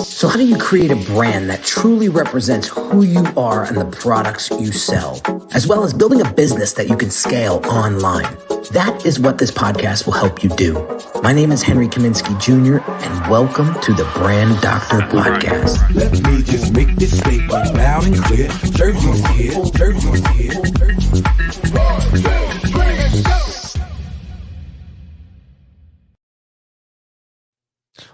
So how do you create a brand that truly represents who you are and the products you sell, as well as building a business that you can scale online? That is what this podcast will help you do. My name is Henry Kaminski Jr., and welcome to the Brand Doctor Podcast. Let me just make this statement loud and clear. Jersey's here, Jersey's here. 1, 2, 3, go!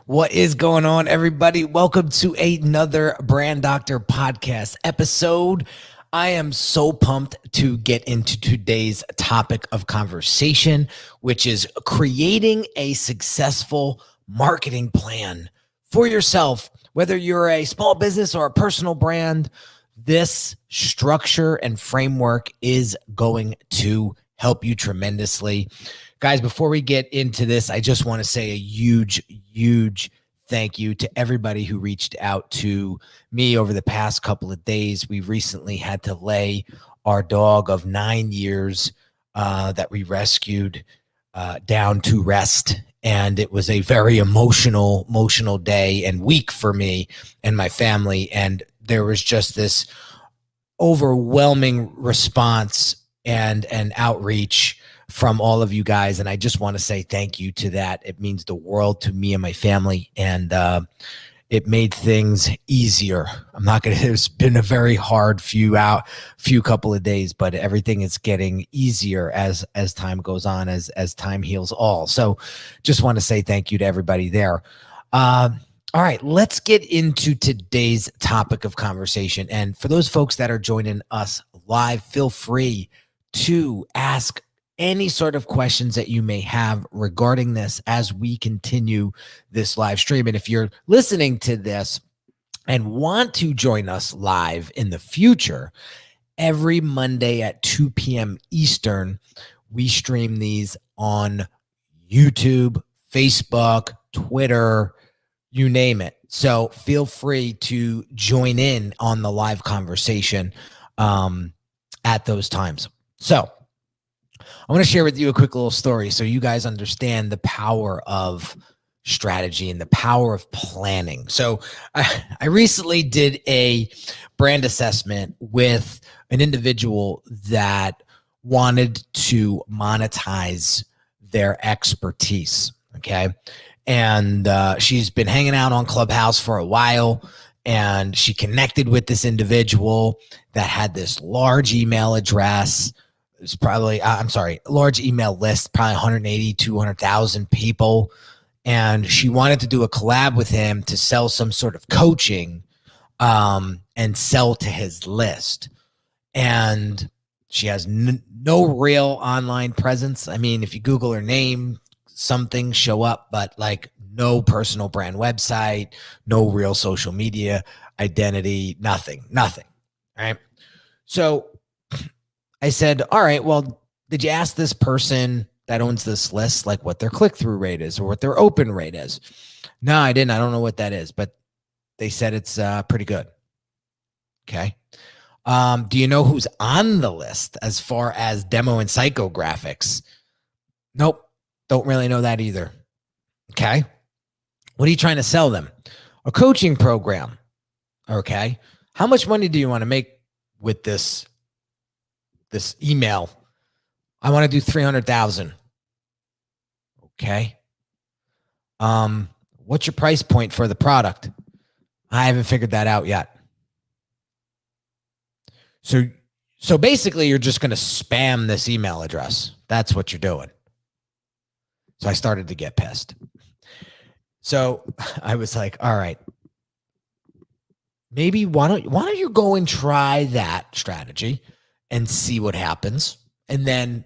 What is going on, everybody? Welcome to another Brand Doctor Podcast episode. I am so pumped to get into today's topic of conversation, which is creating a successful marketing plan for yourself. Whether you're a small business or a personal brand, this structure and framework is going to help you tremendously. Guys, before we get into this, I just want to say a huge thank you to everybody who reached out to me over the past couple of days. We recently had to lay our dog of 9 years that we rescued down to rest. And it was a very emotional day and week for me and my family. And there was just this overwhelming response and outreach from all of you guys. And I just want to say thank you to that. It means the world to me and my family. And it made things easier. It's been a very hard few couple of days, but everything is getting easier as time goes on, as time heals all. So just want to say thank you to everybody there. All right, let's get into today's topic of conversation. And for those folks that are joining us live, feel free to ask any sort of questions that you may have regarding this as we continue this live stream. And if you're listening to this and want to join us live in the future, every Monday at 2 p.m. Eastern, we stream these on YouTube, Facebook, Twitter, you name it. So feel free to join in on the live conversation at those times. So I want to share with you a quick little story so you guys understand the power of strategy and the power of planning. So I recently did a brand assessment with an individual that wanted to monetize their expertise, okay? And she's been hanging out on Clubhouse for a while, and she connected with this individual that had this large email address. It's probably, large email list, probably 180, 200,000 people. And she wanted to do a collab with him to sell some sort of coaching and sell to his list. And she has no real online presence. I mean, if you Google her name, some things show up, but like no personal brand website, no real social media identity, nothing. All right. So I said, all right, well, did you ask this person that owns this list, like what their click-through rate is or what their open rate is? No, I didn't. I don't know what that is, but they said it's pretty good. Okay. Do you know who's on the list as far as demo and psychographics? Nope. Don't really know that either. Okay. What are you trying to sell them? A coaching program. Okay. How much money do you want to make with this email? I want to do 300,000. Okay. What's your price point for the product? I haven't figured that out yet. So basically you're just going to spam this email address. That's what you're doing. So I started to get pissed. So I was like, all right, maybe why don't you go and try that strategy and see what happens. And then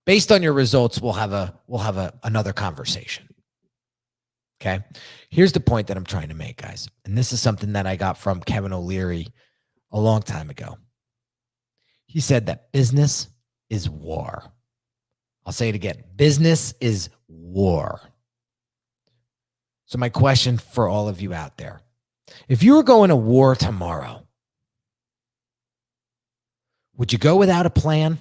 based on your results, we'll have another conversation. Okay. Here's the point that I'm trying to make, guys. And this is something that I got from Kevin O'Leary a long time ago. He said that business is war. I'll say it again. Business is war. So my question for all of you out there, if you were going to war tomorrow, would you go without a plan?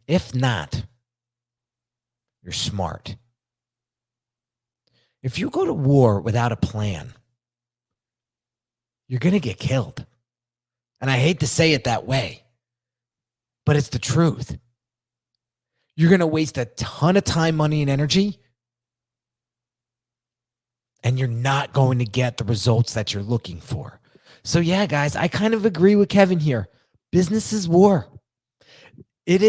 If not, you're smart. If you go to war without a plan, you're going to get killed. And I hate to say it that way, but it's the truth. You're going to waste a ton of time, money, and energy, and you're not going to get the results that you're looking for. So yeah, guys, I kind of agree with Kevin here. Business is war. It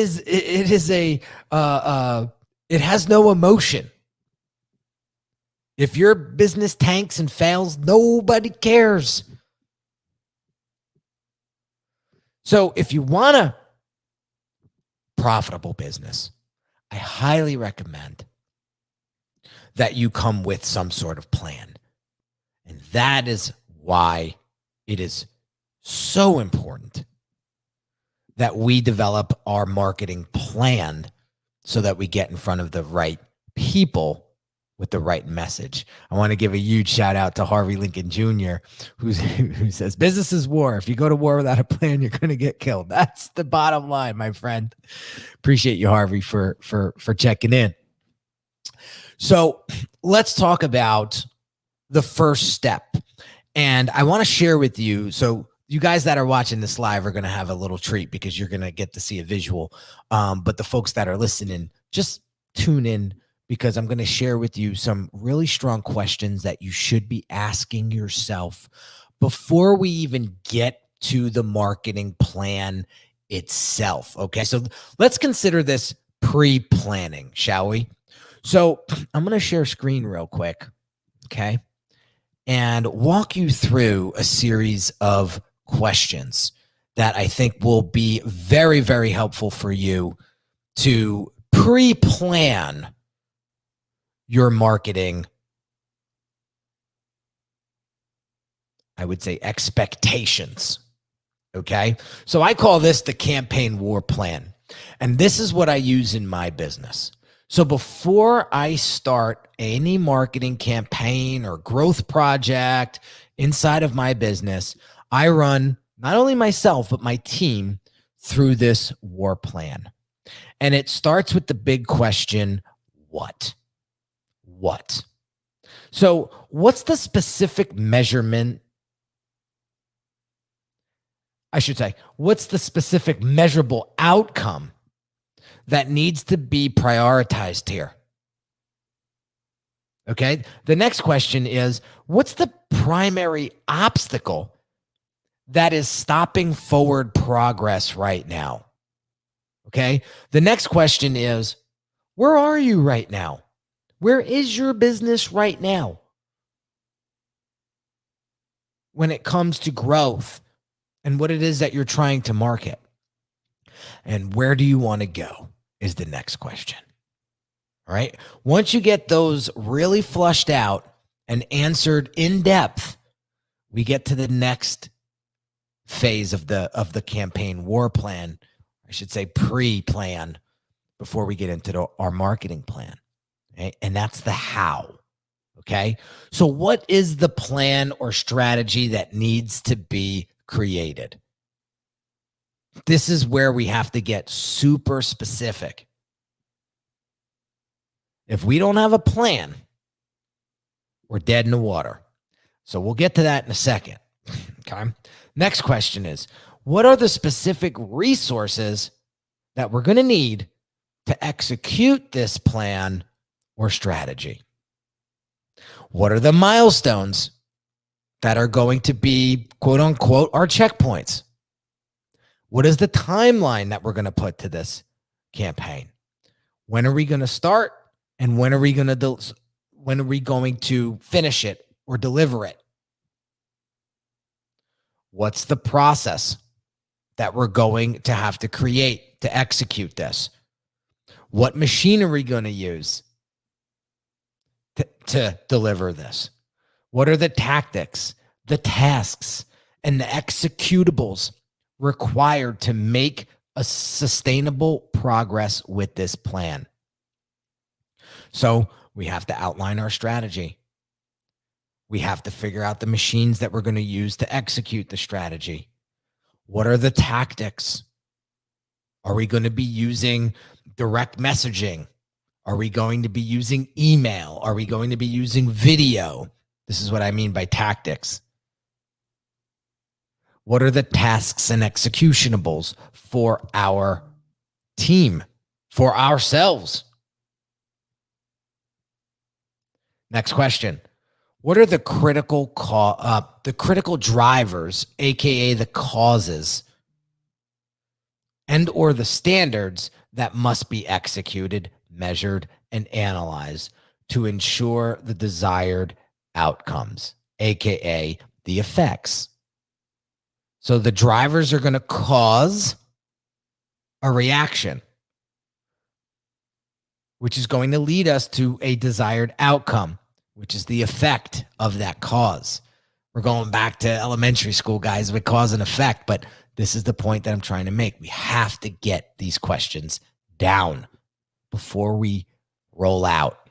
has no emotion. If your business tanks and fails, nobody cares. So if you want a profitable business, I highly recommend that you come with some sort of plan. And that is why it is so important that we develop our marketing plan so that we get in front of the right people with the right message. I want to give a huge shout out to Harvey Lincoln Jr., who says, business is war. If you go to war without a plan, you're going to get killed. That's the bottom line, my friend. Appreciate you, Harvey, for checking in. So let's talk about the first step. And I want to share with you, so you guys that are watching this live are going to have a little treat because you're going to get to see a visual. But the folks that are listening, just tune in, because I'm going to share with you some really strong questions that you should be asking yourself before we even get to the marketing plan itself. Okay, so let's consider this pre-planning, shall we? So I'm going to share screen real quick, okay, and walk you through a series of questions that I think will be very, very helpful for you to pre-plan your marketing, I would say, expectations. Okay. So I call this the campaign war plan. And this is what I use in my business. So before I start any marketing campaign or growth project inside of my business, I run not only myself, but my team through this war plan. And it starts with the big question, what? What? So what's the specific measurement? I should say, what's the specific measurable outcome that needs to be prioritized here? Okay. The next question is, what's the primary obstacle that is stopping forward progress right now? Okay. The next question is, where are you right now? Where is your business right now when it comes to growth and what it is that you're trying to market? And where do you want to go is the next question. All right. Once you get those really flushed out and answered in depth, we get to the next phase of the campaign war plan. I should say pre-plan, before we get into our marketing plan. Okay? And that's the how. Okay. So what is the plan or strategy that needs to be created? This is where we have to get super specific. If we don't have a plan, we're dead in the water. So we'll get to that in a second. Okay. Next question is, what are the specific resources that we're going to need to execute this plan or strategy? What are the milestones that are going to be, quote unquote, our checkpoints? What is the timeline that we're going to put to this campaign? When are we going to start, and when are we going to finish it or deliver it? What's the process that we're going to have to create to execute this? What machine are we going to use to deliver this? What are the tactics, the tasks, and the executables required to make a sustainable progress with this plan? So we have to outline our strategy. We have to figure out the machines that we're going to use to execute the strategy. What are the tactics? Are we going to be using direct messaging? Are we going to be using email? Are we going to be using video? This is what I mean by tactics. What are the tasks and executables for our team, for ourselves? Next question. What are the critical drivers, aka the causes, and or the standards that must be executed, measured, and analyzed to ensure the desired outcomes, aka the effects? So the drivers are going to cause a reaction, which is going to lead us to a desired outcome, which is the effect of that cause. We're going back to elementary school, guys, with cause and effect, but this is the point that I'm trying to make. We have to get these questions down before we roll out.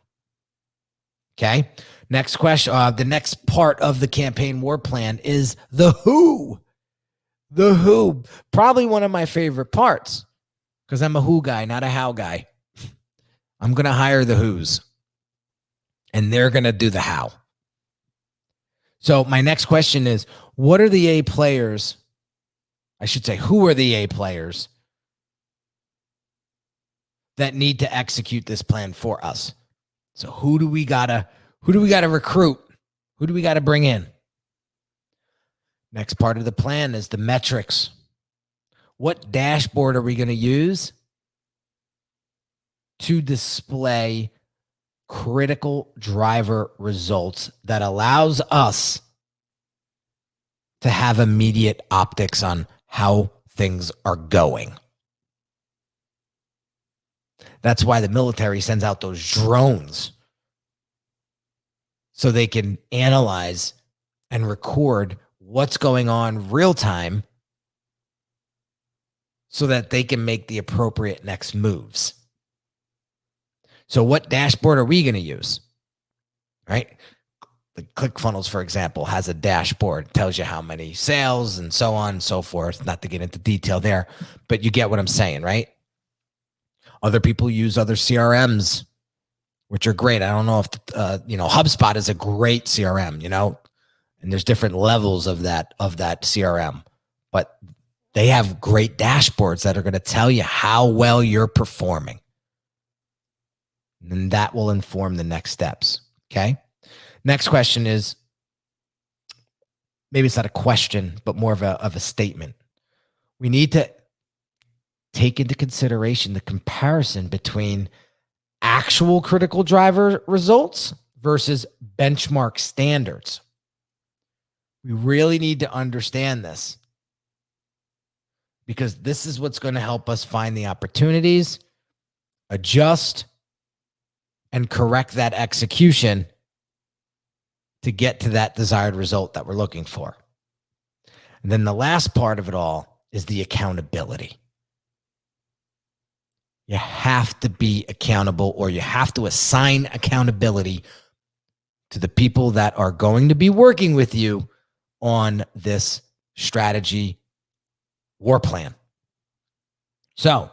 Okay? Next question. The next part of the campaign war plan is the who. The who. Probably one of my favorite parts because I'm a who guy, not a how guy. I'm going to hire the who's, and they're going to do the how. So my next question is, what are the A players? I should say, who are the A players that need to execute this plan for us? So who do we gotta recruit? Who do we gotta bring in? Next part of the plan is the metrics. What dashboard are we going to use to display critical driver results that allows us to have immediate optics on how things are going? That's why the military sends out those drones so they can analyze and record what's going on real time so that they can make the appropriate next moves. So what dashboard are we going to use? Right? The ClickFunnels, for example, has a dashboard, tells you how many sales and so on and so forth. Not to get into detail there, but you get what I'm saying, right? Other people use other CRMs, which are great. I don't know if, HubSpot is a great CRM, and there's different levels of that CRM, but they have great dashboards that are going to tell you how well you're performing. And that will inform the next steps. Okay. Next question is, maybe it's not a question, but more of a statement. We need to take into consideration the comparison between actual critical driver results versus benchmark standards. We really need to understand this because this is what's going to help us find the opportunities, adjust, and correct that execution to get to that desired result that we're looking for. And then the last part of it all is the accountability. You have to be accountable, or you have to assign accountability to the people that are going to be working with you on this strategy war plan. So,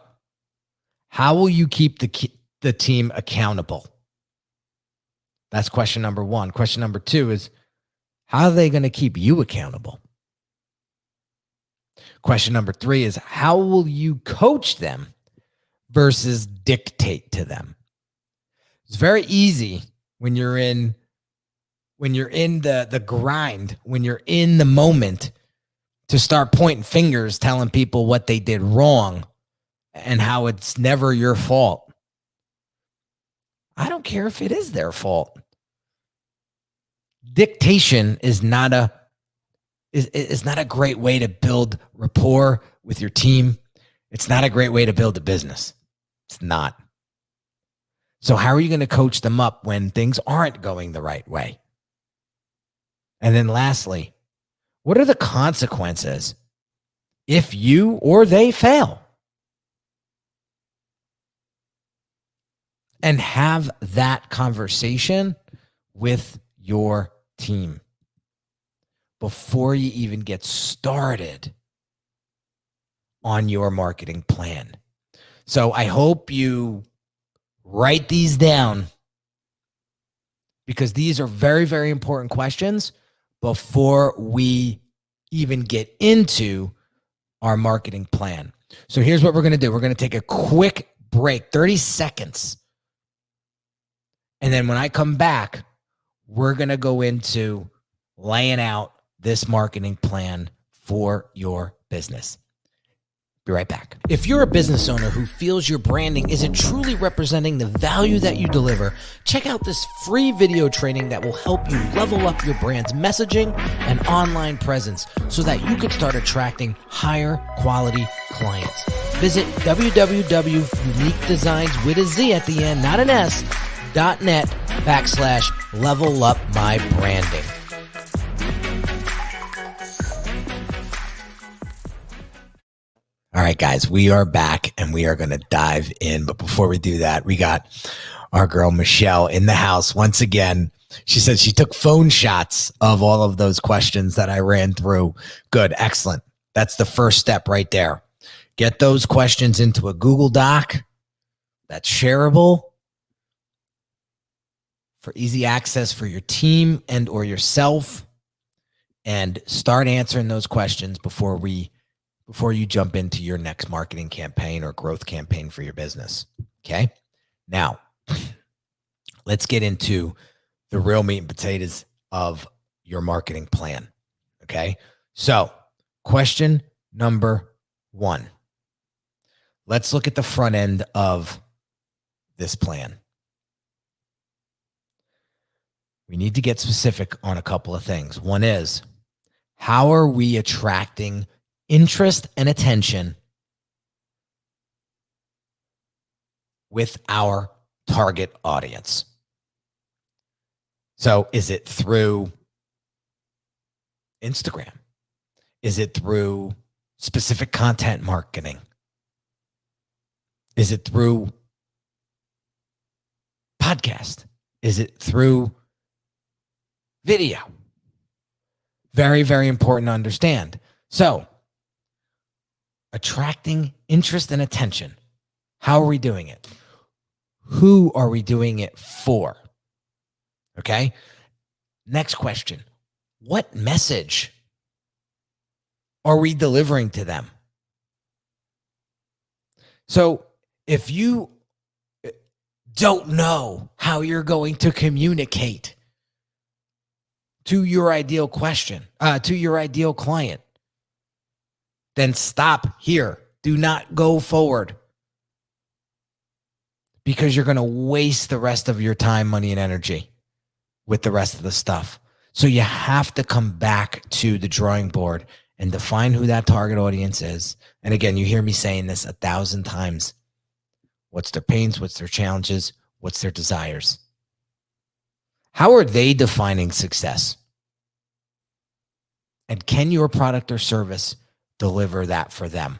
how will you keep the team accountable? That's question number one. Question number two is, how are they going to keep you accountable? Question number three is, how will you coach them versus dictate to them? It's very easy when you're in the grind, when you're in the moment, to start pointing fingers, telling people what they did wrong and how it's never your fault. I don't care if it is their fault. Dictation is not a great way to build rapport with your team. It's not a great way to build a business. It's not. So how are you going to coach them up when things aren't going the right way? And then lastly, what are the consequences if you or they fail? And have that conversation with your team before you even get started on your marketing plan. So I hope you Write these down because these are very, very important questions before we even get into our marketing plan. So here's what we're going to do. We're going to take a quick break, 30 seconds. And then when I come back, we're going to go into laying out this marketing plan for your business. Be right back. If you're a business owner who feels your branding isn't truly representing the value that you deliver, check out this free video training that will help you level up your brand's messaging and online presence so that you can start attracting higher quality clients. Visit www.uniquedesignz with a Z at the end, not an S, .net/level up my branding. All right, guys, we are back and we are going to dive in. But before we do that, we got our girl Michelle in the house once again. She said she took phone shots of all of those questions that I ran through. Good, excellent. That's the first step right there. Get those questions into a Google Doc that's shareable for easy access for your team and or yourself, and start answering those questions before you jump into your next marketing campaign or growth campaign for your business. Okay. Now let's get into the real meat and potatoes of your marketing plan. Okay. So question number 1, let's look at the front end of this plan. We need to get specific on a couple of things. One is, how are we attracting interest and attention with our target audience? So is it through Instagram? Is it through specific content marketing? Is it through podcast? Is it through video? Very, very important to understand. So attracting interest and attention. How are we doing it? Who are we doing it for? Okay. Next question. What message are we delivering to them? So if you don't know how you're going to communicate to your ideal to your ideal client, then stop here. Do not go forward, because you're going to waste the rest of your time, money, and energy with the rest of the stuff. So you have to come back to the drawing board and define who that target audience is. And again, you hear me saying this 1,000 times. What's their pains? What's their challenges? What's their desires? How are they defining success? And can your product or service deliver that for them?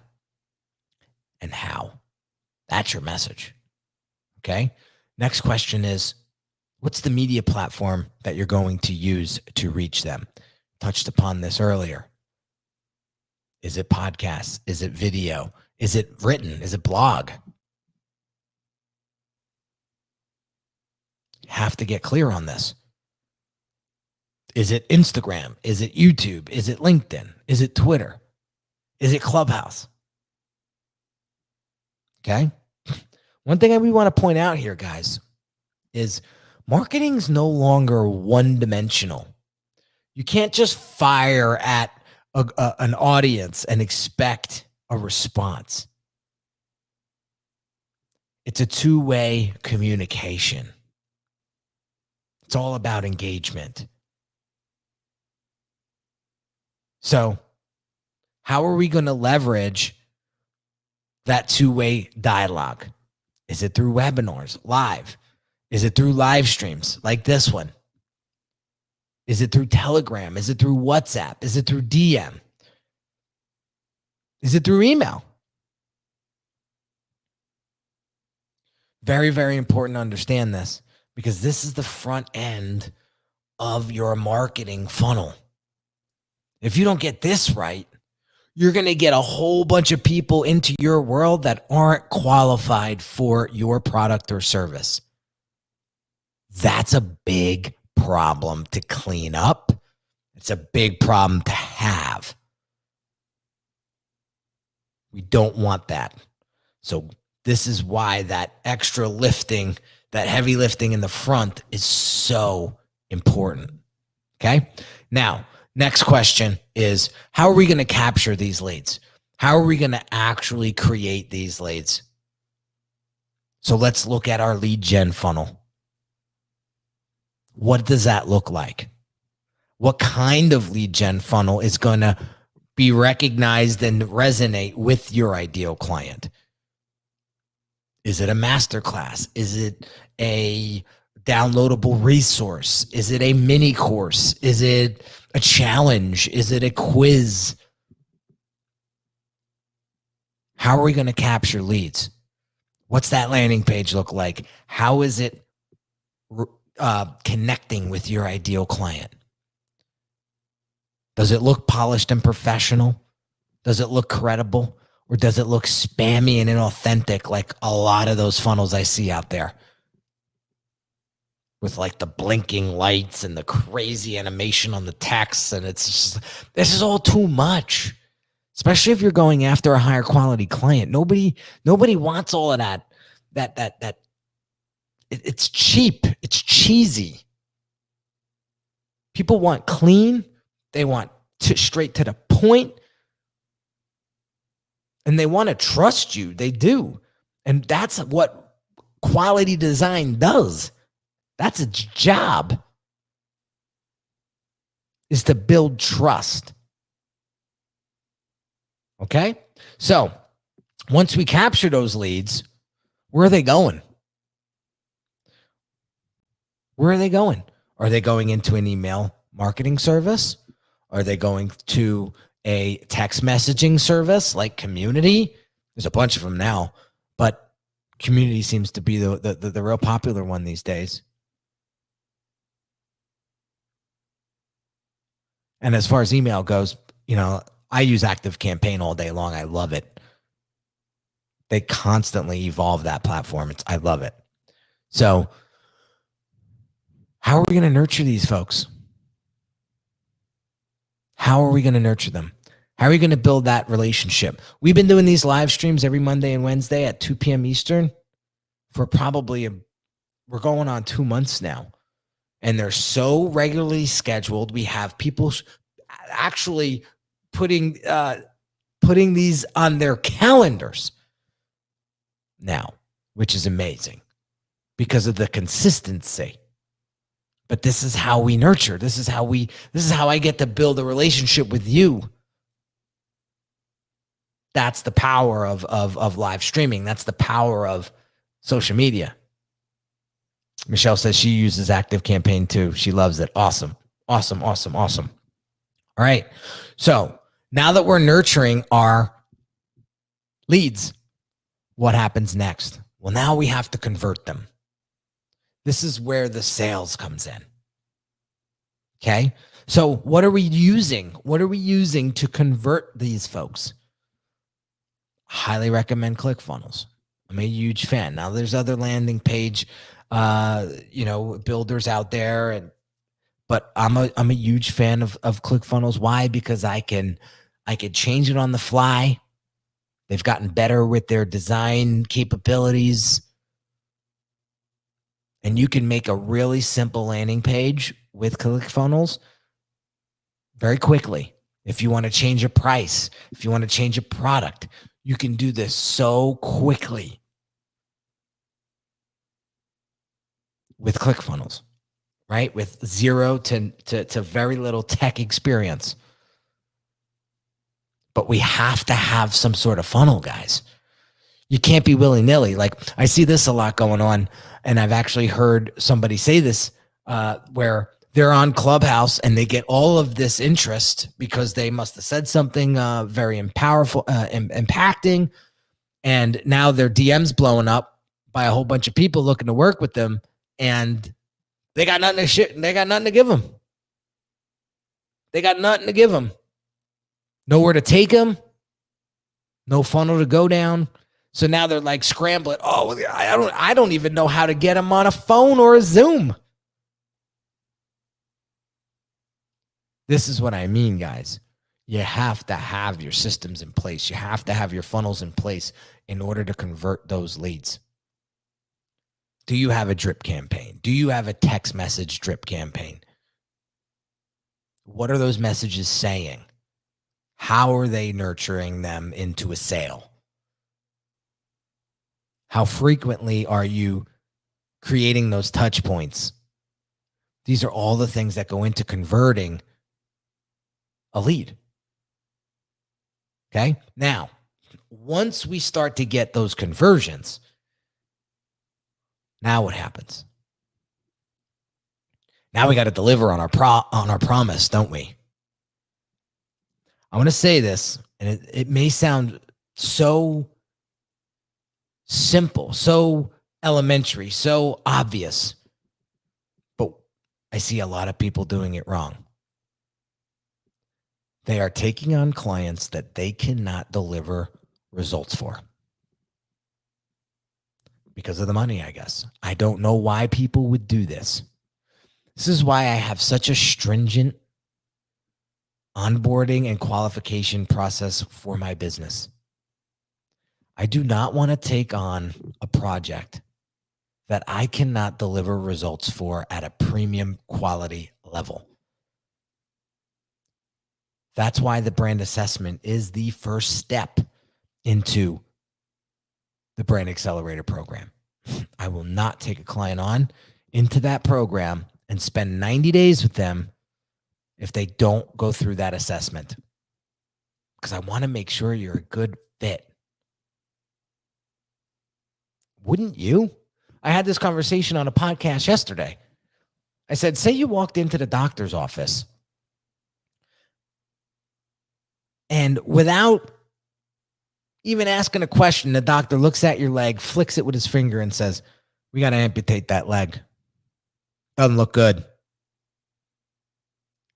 And how? That's your message. Okay. Next question is, what's the media platform that you're going to use to reach them? Touched upon this earlier. Is it podcasts? Is it video? Is it written? Is it blog? Have to get clear on this. Is it Instagram? Is it YouTube? Is it LinkedIn? Is it Twitter? Is it Clubhouse? Okay. One thing we want to point out here, guys, is marketing's no longer one-dimensional. You can't just fire at an audience and expect a response. It's a two-way communication. It's all about engagement. So how are we going to leverage that two-way dialogue? Is it through webinars, live? Is it through live streams like this one? Is it through Telegram? Is it through WhatsApp? Is it through DM? Is it through email? Very, very important to understand this, because this is the front end of your marketing funnel. If you don't get this right, you're going to get a whole bunch of people into your world that aren't qualified for your product or service. That's a big problem to clean up. It's a big problem to have. We don't want that. So this is why that extra lifting, that heavy lifting in the front is so important. Okay. Now, next question is, how are we going to capture these leads? How are we going to actually create these leads? So let's look at our lead gen funnel. What does that look like? What kind of lead gen funnel is going to be recognized and resonate with your ideal client? Is it a masterclass? Is it a downloadable resource? Is it a mini course? Is it a challenge? Is it a quiz? How are we going to capture leads? What's that landing page look like? How is it connecting with your ideal client? Does it look polished and professional? Does it look credible? Or does it look spammy and inauthentic like a lot of those funnels I see out there? With like the blinking lights and the crazy animation on the text. And it's just, this is all too much. Especially if you're going after a higher quality client. Nobody wants all of that. It's cheap. It's cheesy. People want clean. They want straight to the point. And they want to trust you. They do. And that's what quality design does. That's its job, is to build trust. Okay? So once we capture those leads, where are they going? Where are they going? Are they going into an email marketing service? Are they going to a text messaging service like Community? There's a bunch of them now, but Community seems to be the real popular one these days. And as far as email goes, I use ActiveCampaign all day long. I love it. They constantly evolve that platform. I love it. So how are we going to nurture these folks? How are we going to nurture them? How are we going to build that relationship? We've been doing these live streams every Monday and Wednesday at 2 p.m. Eastern for we're going on 2 months now. And they're so regularly scheduled. We have people actually putting these on their calendars now, which is amazing because of the consistency. But this is how we nurture. This is how I get to build a relationship with you. That's the power of live streaming. That's the power of social media. Michelle says she uses ActiveCampaign too. She loves it. Awesome. Awesome. Awesome. Awesome. All right. So now that we're nurturing our leads, what happens next? Well, now we have to convert them. This is where the sales comes in. Okay. So what are we using? What are we using to convert these folks? Highly recommend ClickFunnels. I'm a huge fan. Now there's other landing page, builders out there, but I'm a huge fan of ClickFunnels. Why? Because I can change it on the fly. They've gotten better with their design capabilities. And you can make a really simple landing page with ClickFunnels very quickly. If you want to change a price, if you want to change a product, you can do this so quickly with ClickFunnels, right? With zero to very little tech experience. But we have to have some sort of funnel, guys. You can't be willy-nilly. Like, I see this a lot going on, and I've actually heard somebody say this where they're on Clubhouse and they get all of this interest because they must have said something very powerful, impacting, and now their DM's blowing up by a whole bunch of people looking to work with them, and they got nothing to give them. They got nothing to give them. nowhere to take them, no funnel to go down. So now they're like scrambling. Oh, I don't even know how to get them on a phone or a Zoom. This is what I mean, guys. You have to have your systems in place. You have to have your funnels in place in order to convert those leads. Do you have a drip campaign? Do you have a text message drip campaign? What are those messages saying? How are they nurturing them into a sale? How frequently are you creating those touch points? These are all the things that go into converting a lead. Okay? Now, once we start to get those conversions, now what happens? Now we got to deliver on our promise, don't we? I want to say this, and it may sound so simple, so elementary, so obvious, but I see a lot of people doing it wrong. They are taking on clients that they cannot deliver results for because of the money, I guess. I don't know why people would do this. This is why I have such a stringent onboarding and qualification process for my business. I do not want to take on a project that I cannot deliver results for at a premium quality level. That's why the brand assessment is the first step into the Brand Accelerator program. I will not take a client on into that program and spend 90 days with them if they don't go through that assessment, because I want to make sure you're a good fit. Wouldn't you? I had this conversation on a podcast yesterday. I said, say you walked into the doctor's office and without even asking a question, the doctor looks at your leg, flicks it with his finger and says, we got to amputate that leg. Doesn't look good.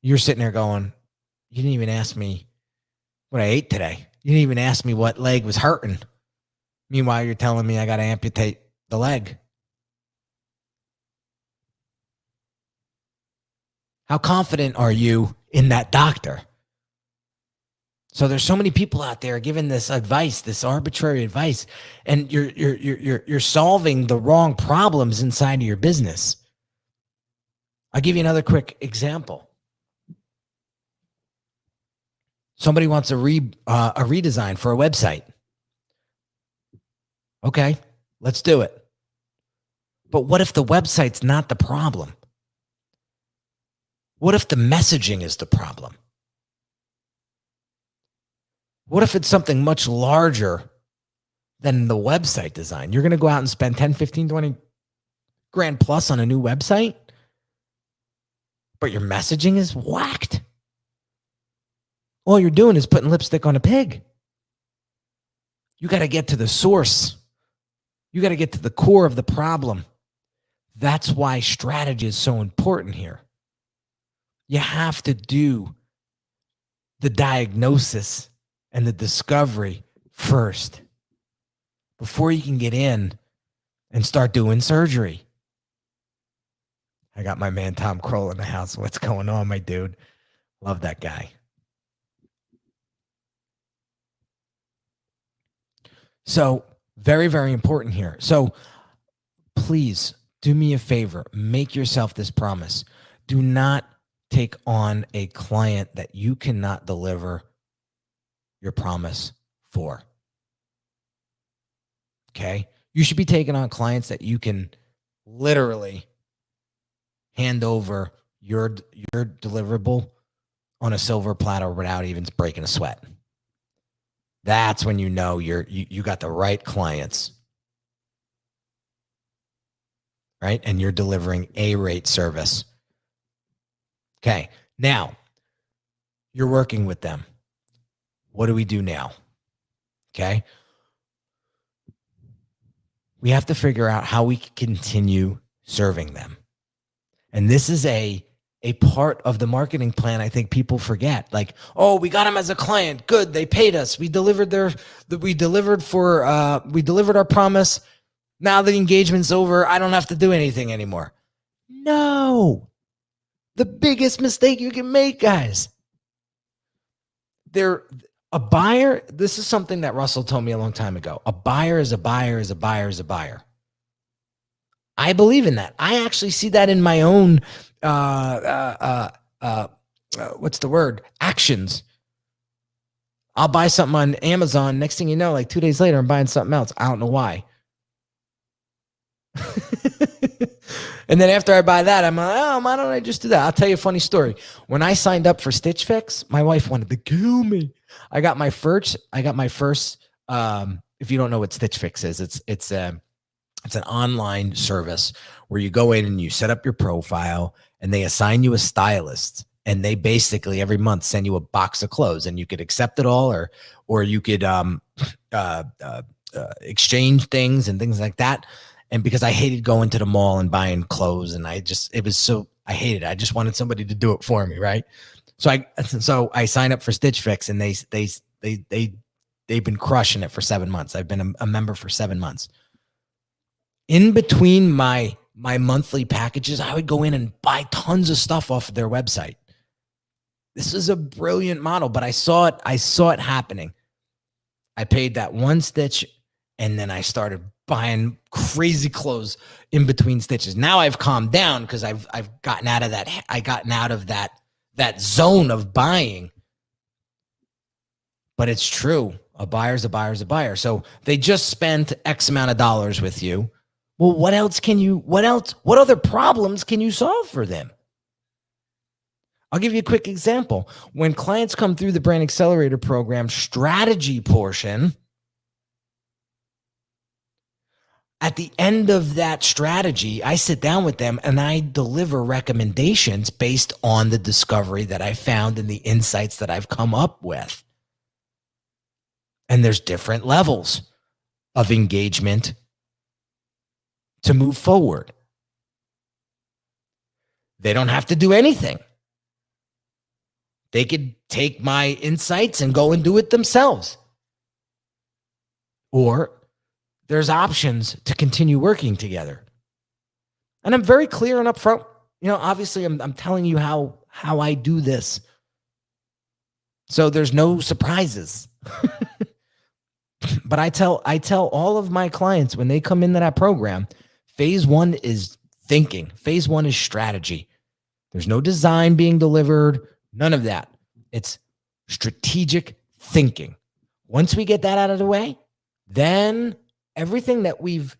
You're sitting there going, you didn't even ask me what I ate today. You didn't even ask me what leg was hurting. Meanwhile, you're telling me I got to amputate the leg. How confident are you in that doctor? So there's so many people out there giving this advice, this arbitrary advice, and you're solving the wrong problems inside of your business. I'll give you another quick example. Somebody wants a redesign for a website. Okay, let's do it. But what if the website's not the problem? What if the messaging is the problem? What if it's something much larger than the website design? You're going to go out and spend 10, 15, 20 grand plus on a new website, but your messaging is whacked. All you're doing is putting lipstick on a pig. You got to get to the source. You got to get to the core of the problem. That's why strategy is so important here. You have to do the diagnosis and the discovery first before you can get in and start doing surgery. I got my man Tom Kroll in the house. What's going on, my dude? Love that guy. So very, very important here. So please do me a favor. Make yourself this promise. Do not take on a client that you cannot deliver your promise for. Okay? You should be taking on clients that you can literally hand over your deliverable on a silver platter without even breaking a sweat. That's when you know you got the right clients, right? And you're delivering A-rate service. Okay, now you're working with them. What do we do now? Okay, we have to figure out how we can continue serving them. And this is a a part of the marketing plan I think people forget. Like, oh, we got them as a client. Good. They paid us. We delivered we delivered our promise. Now the engagement's over. I don't have to do anything anymore. No. The biggest mistake you can make, guys. A buyer, this is something that Russell told me a long time ago. A buyer is a buyer is a buyer is a buyer. I believe in that. I actually see that in my own actions. I'll buy something on Amazon. Next thing you know, like 2 days later, I'm buying something else. I don't know why. And then after I buy that, I'm like, oh, why don't I just do that? I'll tell you a funny story. When I signed up for Stitch Fix, my wife wanted to kill me. I got my first, if you don't know what Stitch Fix is, it's an online service where you go in and you set up your profile and they assign you a stylist, and they basically every month send you a box of clothes, and you could accept it all or you could exchange things and things like that. And because I hated going to the mall and buying clothes, and I hated it. I just wanted somebody to do it for me, right? So I signed up for Stitch Fix, and they've been crushing it for 7 months. I've been a member for 7 months. In between my monthly packages, I would go in and buy tons of stuff off of their website. This is a brilliant model, but I saw it happening. I paid that one stitch, and then I started buying crazy clothes in between stitches. Now I've calmed down because I've gotten out of that. I gotten out of that zone of buying. But it's true. A buyer's a buyer's a buyer. So they just spent X amount of dollars with you. Well, what other problems can you solve for them? I'll give you a quick example. When clients come through the Brand Accelerator program strategy portion, at the end of that strategy, I sit down with them and I deliver recommendations based on the discovery that I found and the insights that I've come up with. And there's different levels of engagement to move forward. They don't have to do anything. They could take my insights and go and do it themselves. Or there's options to continue working together. And I'm very clear and upfront. You know, obviously I'm telling you how I do this. So there's no surprises. But I tell all of my clients when they come into that program, phase 1 is thinking. Phase 1 is strategy. There's no design being delivered, none of that. It's strategic thinking. Once we get that out of the way, then everything that we've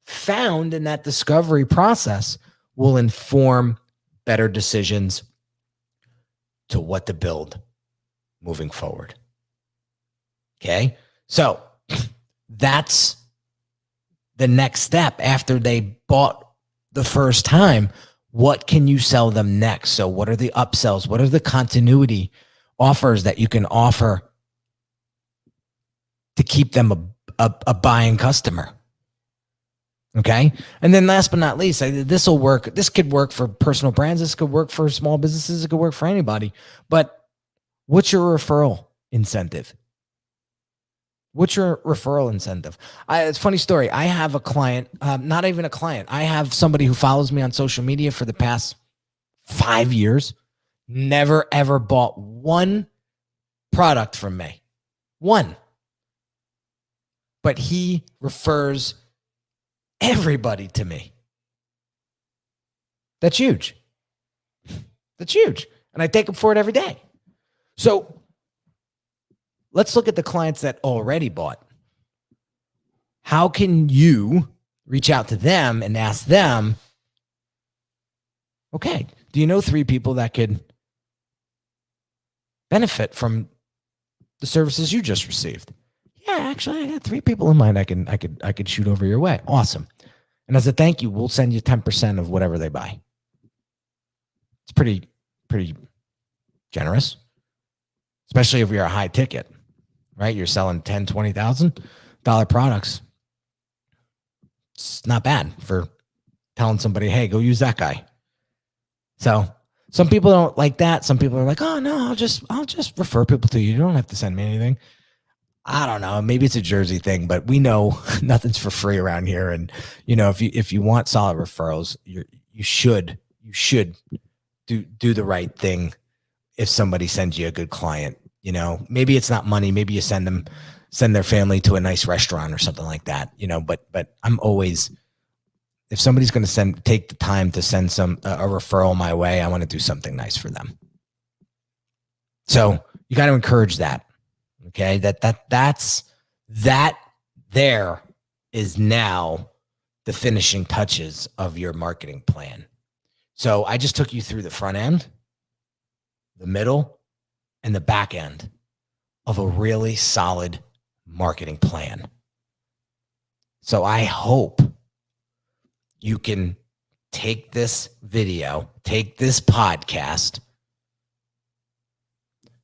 found in that discovery process will inform better decisions to what to build moving forward. Okay? So that's the next step after they bought the first time. What can you sell them next? So what are the upsells? What are the continuity offers that you can offer to keep them a buying customer? Okay. And then last but not least, this will work. This could work for personal brands. This could work for small businesses. It could work for anybody. But what's your referral incentive? What's your referral incentive? It's a funny story. I have a client, not even a client. I have somebody who follows me on social media for the past 5 years, never, ever bought one product from me. One. But he refers everybody to me. That's huge. That's huge. And I take him for it every day. So let's look at the clients that already bought. How can you reach out to them and ask them, okay, do you know 3 people that could benefit from the services you just received? Yeah, actually, I got 3 people in mind I could shoot over your way. Awesome. And as a thank you, we'll send you 10% of whatever they buy. It's pretty generous, especially if you're a high ticket, right? You're selling $10,000, $20,000 products. It's not bad for telling somebody, hey, go use that guy. So Some people don't like that. Some people are like, oh no, I'll just refer people to you. You don't have to send me anything. I don't know. Maybe it's a Jersey thing, but we know nothing's for free around here. And if you want solid referrals, you should do the right thing. If somebody sends you a good client, maybe it's not money. Maybe you send their family to a nice restaurant or something like that. But I'm always, if somebody's going to take the time to send a referral my way, I want to do something nice for them. So you got to encourage that. Okay. That there is now the finishing touches of your marketing plan. So I just took you through the front end, the middle, and the back end of a really solid marketing plan. So I hope you can take this video, take this podcast,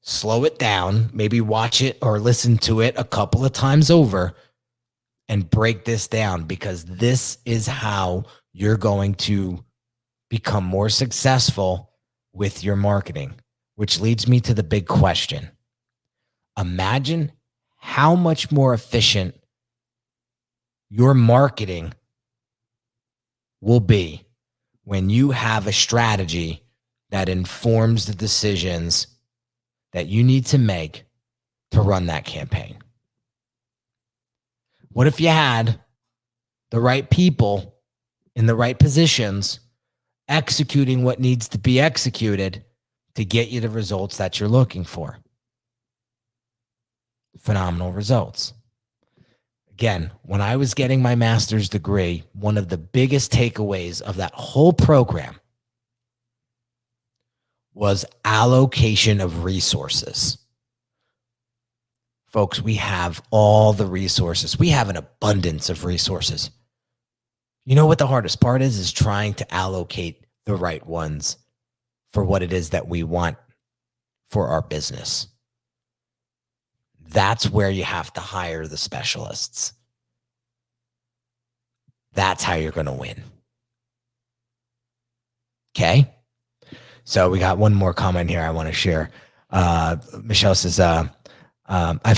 slow it down, maybe watch it or listen to it a couple of times over and break this down, because this is how you're going to become more successful with your marketing, which leads me to the big question. Imagine how much more efficient your marketing will be when you have a strategy that informs the decisions that you need to make to run that campaign. What if you had the right people in the right positions executing what needs to be executed to get you the results that you're looking for? Phenomenal results. Again, when I was getting my master's degree, one of the biggest takeaways of that whole program was allocation of resources. Folks, we have all the resources. We have an abundance of resources. You know what the hardest part is trying to allocate the right ones for what it is that we want for our business. That's where you have to hire the specialists. That's how you're going to win. Okay? So we got one more comment here I want to share. Michelle says, I've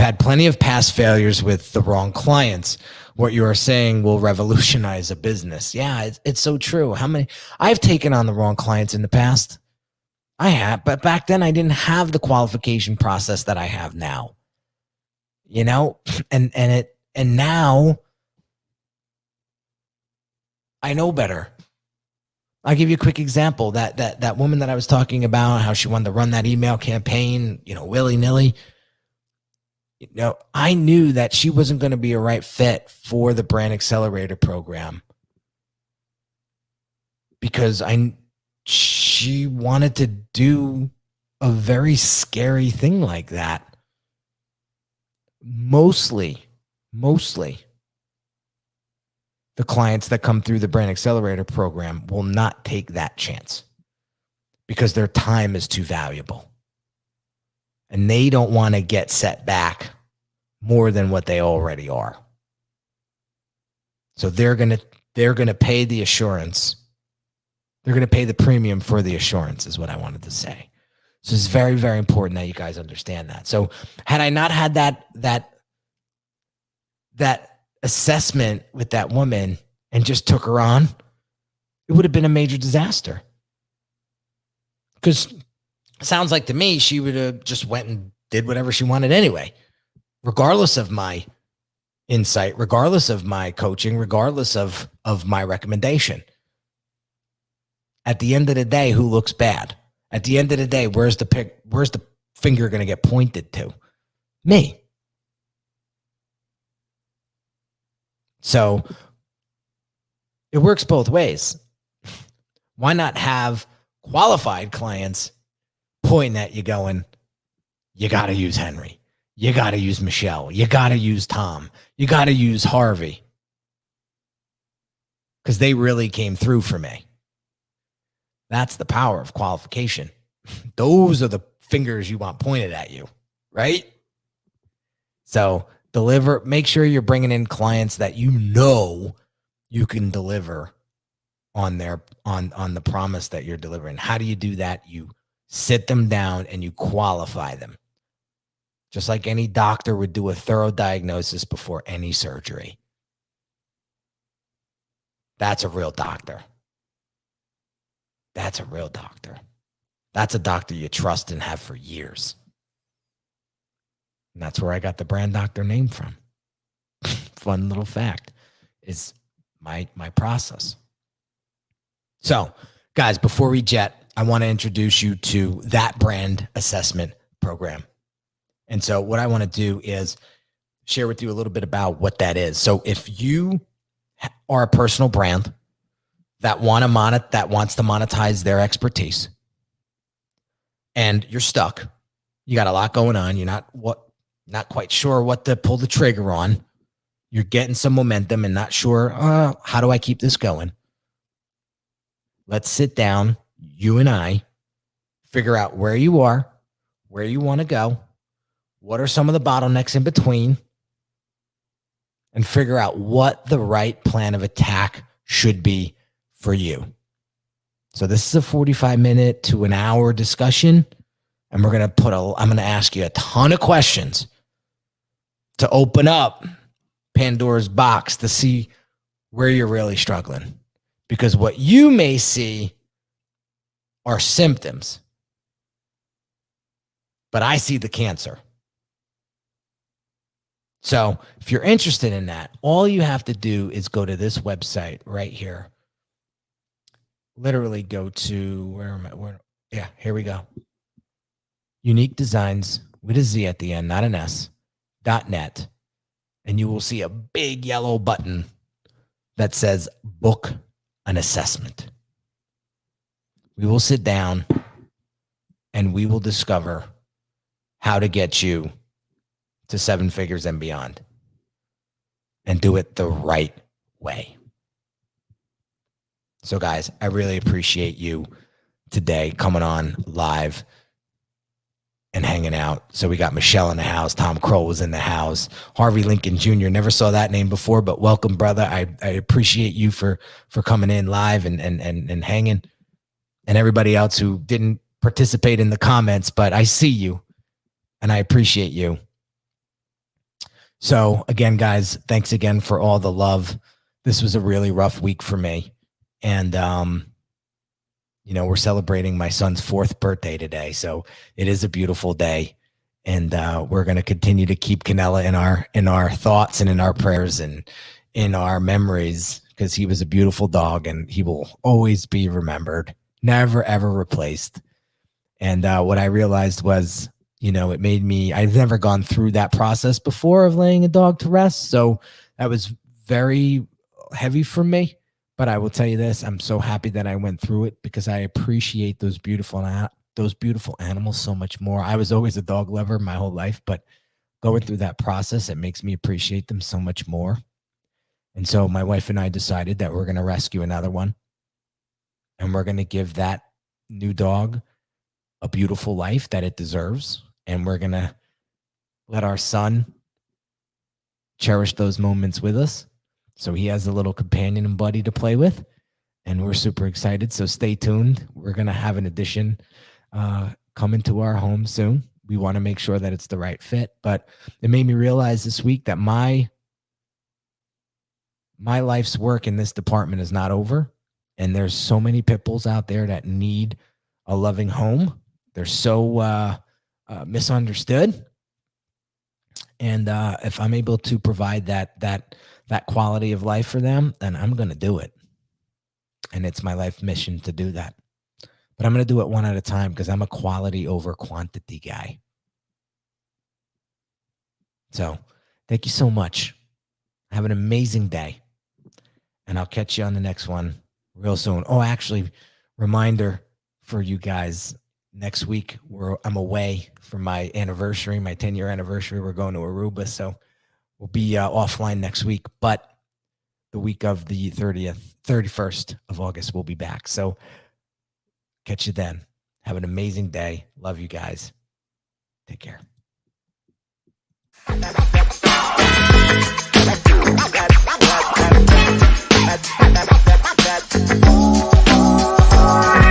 had plenty of past failures with the wrong clients. What you are saying will revolutionize a business. Yeah, it's so true. I've taken on the wrong clients in the past. I have, but back then I didn't have the qualification process that I have now. And now I know better. I'll give you a quick example. That woman that I was talking about, how she wanted to run that email campaign, willy-nilly. I knew that she wasn't going to be a right fit for the Brand Accelerator program because she wanted to do a very scary thing like that. Mostly the clients that come through the Brand Accelerator program will not take that chance because their time is too valuable. And they don't want to get set back more than what they already are. So they're going to pay the assurance. They're going to pay the premium for the assurance is what I wanted to say. So it's very, very important that you guys understand that. So had I not had that assessment with that woman and just took her on, it would have been a major disaster. Because it sounds like to me, she would have just went and did whatever she wanted anyway, regardless of my insight, regardless of my coaching, regardless of my recommendation. At the end of the day, who looks bad? At the end of the day, where's the finger going to get pointed to? Me. So it works both ways. Why not have qualified clients pointing at you going, you got to use Henry. You got to use Michelle. You got to use Tom. You got to use Harvey. Because they really came through for me. That's the power of qualification. Those are the fingers you want pointed at you, right? So make sure you're bringing in clients that you know you can deliver on the promise that you're delivering. How do you do that? You sit them down and you qualify them. Just like any doctor would do a thorough diagnosis before any surgery. That's a real doctor. That's a real doctor. That's a doctor you trust and have for years. And that's where I got the brand doctor name from. Fun little fact is my process. So, guys, before we jet, I want to introduce you to that brand assessment program. And so what I want to do is share with you a little bit about what that is. So if you are a personal brand that wants to monetize their expertise and you're stuck, you got a lot going on, you're not quite sure what to pull the trigger on, you're getting some momentum and not sure, how do I keep this going? Let's sit down, you and I, figure out where you are, where you want to go, what are some of the bottlenecks in between, and figure out what the right plan of attack should be for you. So this is a 45-minute to an hour discussion, and I'm going to ask you a ton of questions to open up Pandora's box to see where you're really struggling. Because what you may see are symptoms, but I see the cancer. So if you're interested in that, all you have to do is go to this website right here. Literally go to, here we go. Unique Designz with a Z at the end, not an S, .net. And you will see a big yellow button that says book an assessment. We will sit down and we will discover how to get you to 7 figures and beyond and do it the right way. So guys, I really appreciate you today coming on live and hanging out. So we got Michelle in the house. Tom Kroll was in the house. Harvey Lincoln Jr. Never saw that name before, but welcome, brother. I appreciate you for coming in live and hanging. And everybody else who didn't participate in the comments, but I see you and I appreciate you. So again, guys, thanks again for all the love. This was a really rough week for me. And, we're celebrating my son's 4th birthday today. So it is a beautiful day. And we're going to continue to keep Canella in our thoughts and in our prayers and in our memories, because he was a beautiful dog and he will always be remembered, never, ever replaced. And what I realized was, it made me, I've never gone through that process before of laying a dog to rest. So that was very heavy for me. But I will tell you this, I'm so happy that I went through it because I appreciate those beautiful animals so much more. I was always a dog lover my whole life, but going through that process, it makes me appreciate them so much more. And so my wife and I decided that we're going to rescue another one. And we're going to give that new dog a beautiful life that it deserves. And we're going to let our son cherish those moments with us. So he has a little companion and buddy to play with, and we're super excited. So stay tuned. We're going to have an addition come into our home soon. We want to make sure that it's the right fit, but it made me realize this week that my life's work in this department is not over. And there's so many pit bulls out there that need a loving home. They're so misunderstood. And if I'm able to provide that quality of life for them, then I'm going to do it. And it's my life mission to do that. But I'm going to do it one at a time because I'm a quality over quantity guy. So thank you so much. Have an amazing day. And I'll catch you on the next one real soon. Oh, actually, reminder for you guys, next week I'm away for my anniversary, my 10-year anniversary. We're going to Aruba, so we'll be offline next week. But the week of the 31st of August, we'll be back. So catch you then. Have an amazing day. Love you guys. Take care. that.